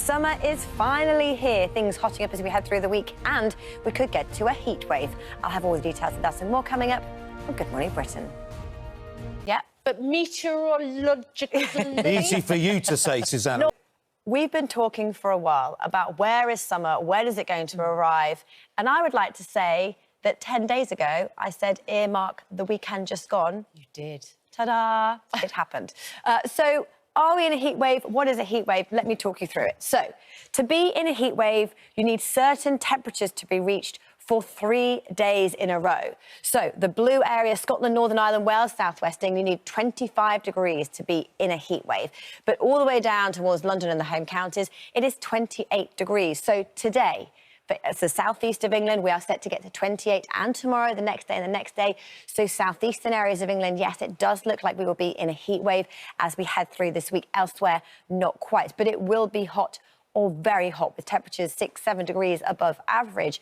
Summer is finally here. Things hotting up as we head through the week, and we could get to a heat wave. I'll have all the details of that and more coming up on Good Morning Britain. Yeah, but meteorologically... Easy for you to say, Susanna. No, we've been talking for a while about where is summer, when is it going to arrive, and I would like to say that 10 days ago, I said earmark the weekend just gone. You did. Ta-da! It happened. So are we in a heat wave? What is a heat wave? Let me talk you through it. So to be in a heat wave, you need certain temperatures to be reached for 3 days in a row. So the blue area, Scotland, Northern Ireland, Wales, South West England, you need 25 degrees to be in a heat wave. But all the way down towards London and the home counties, it is 28 degrees. So today, it's the southeast of England, we are set to get to 28, and tomorrow, the next day and the next day. So southeastern areas of England, yes, it does look like we will be in a heat wave as we head through this week. Elsewhere, not quite, but it will be hot or very hot with temperatures 6-7 degrees above average.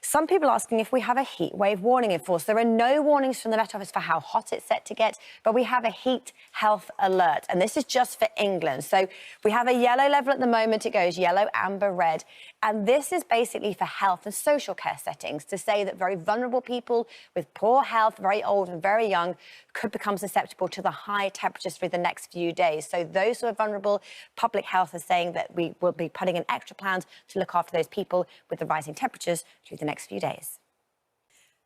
Some people asking if we have a heat wave warning in force. There are no warnings from the Met Office for how hot it's set to get, but we have a heat health alert, and this is just for England. So we have a yellow level at the moment. It goes yellow, amber, red, and this is basically for health and social care settings to say that very vulnerable people with poor health, very old and very young, could become susceptible to the high temperatures through the next few days. So those who are vulnerable, public health is saying that we will be putting in extra plans to look after those people with the rising temperatures through the next few days.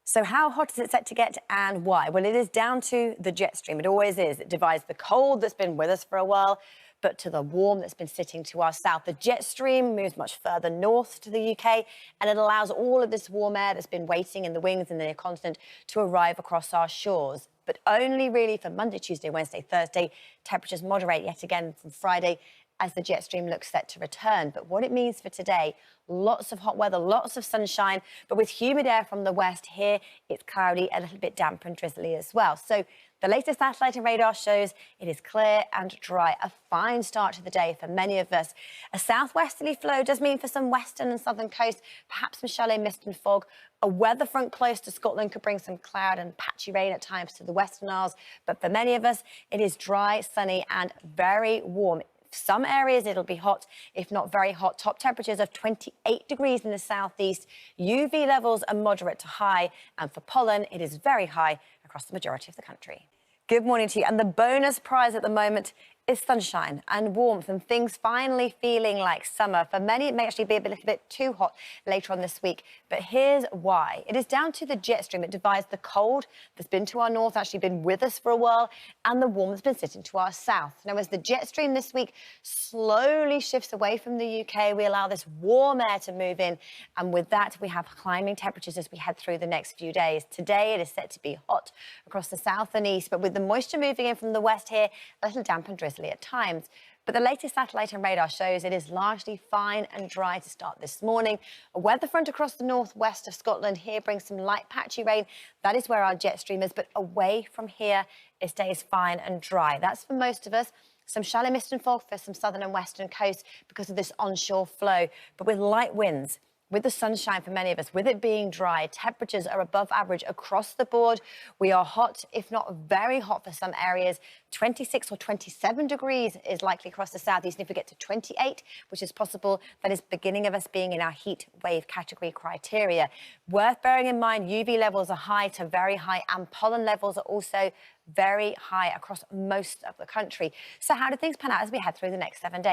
So how hot is it set to get and why? Well, it is down to the jet stream. It always is. It divides the cold that's been with us for a while, but to the warm that's been sitting to our south. The jet stream moves much further north to the UK, and it allows all of this warm air that's been waiting in the wings in the near continent to arrive across our shores. But only really for Monday, Tuesday, Wednesday, Thursday. Temperatures moderate yet again from Friday as the jet stream looks set to return. But what it means for today, lots of hot weather, lots of sunshine, but with humid air from the west here, it's cloudy, a little bit damp and drizzly as well. So the latest satellite and radar shows it is clear and dry, a fine start to the day for many of us. A southwesterly flow does mean for some western and southern coast, perhaps some shallow mist and fog. A weather front close to Scotland could bring some cloud and patchy rain at times to the Western Isles, but for many of us, it is dry, sunny and very warm. Some areas it'll be hot, if not very hot. Top temperatures of 28 degrees in the southeast. UV levels are moderate to high, and for pollen, it is very high across the majority of the country. Good morning to you. And the bonus prize at the moment is sunshine and warmth and things finally feeling like summer. For many, it may actually be a little bit too hot later on this week, but here's why. It is down to the jet stream. It divides the cold that's been to our north, actually been with us for a while, and the warm that's been sitting to our south. Now, as the jet stream this week slowly shifts away from the UK, we allow this warm air to move in, and with that, we have climbing temperatures as we head through the next few days. Today, it is set to be hot across the south and east, but with the moisture moving in from the west here, a little damp and drizzly at times. But the latest satellite and radar shows it is largely fine and dry to start this morning. A weather front across the northwest of Scotland here brings some light patchy rain. That is where our jet stream is, but away from here, it stays fine and dry. That's for most of us. Some shallow mist and fog for some southern and western coasts because of this onshore flow, but with light winds. With the sunshine for many of us, with it being dry, temperatures are above average across the board. We are hot, if not very hot for some areas. 26 or 27 degrees is likely across the southeast. And if we get to 28, which is possible, that is beginning of us being in our heat wave category criteria. Worth bearing in mind, UV levels are high to very high, and pollen levels are also very high across most of the country. So how do things pan out as we head through the next 7 days?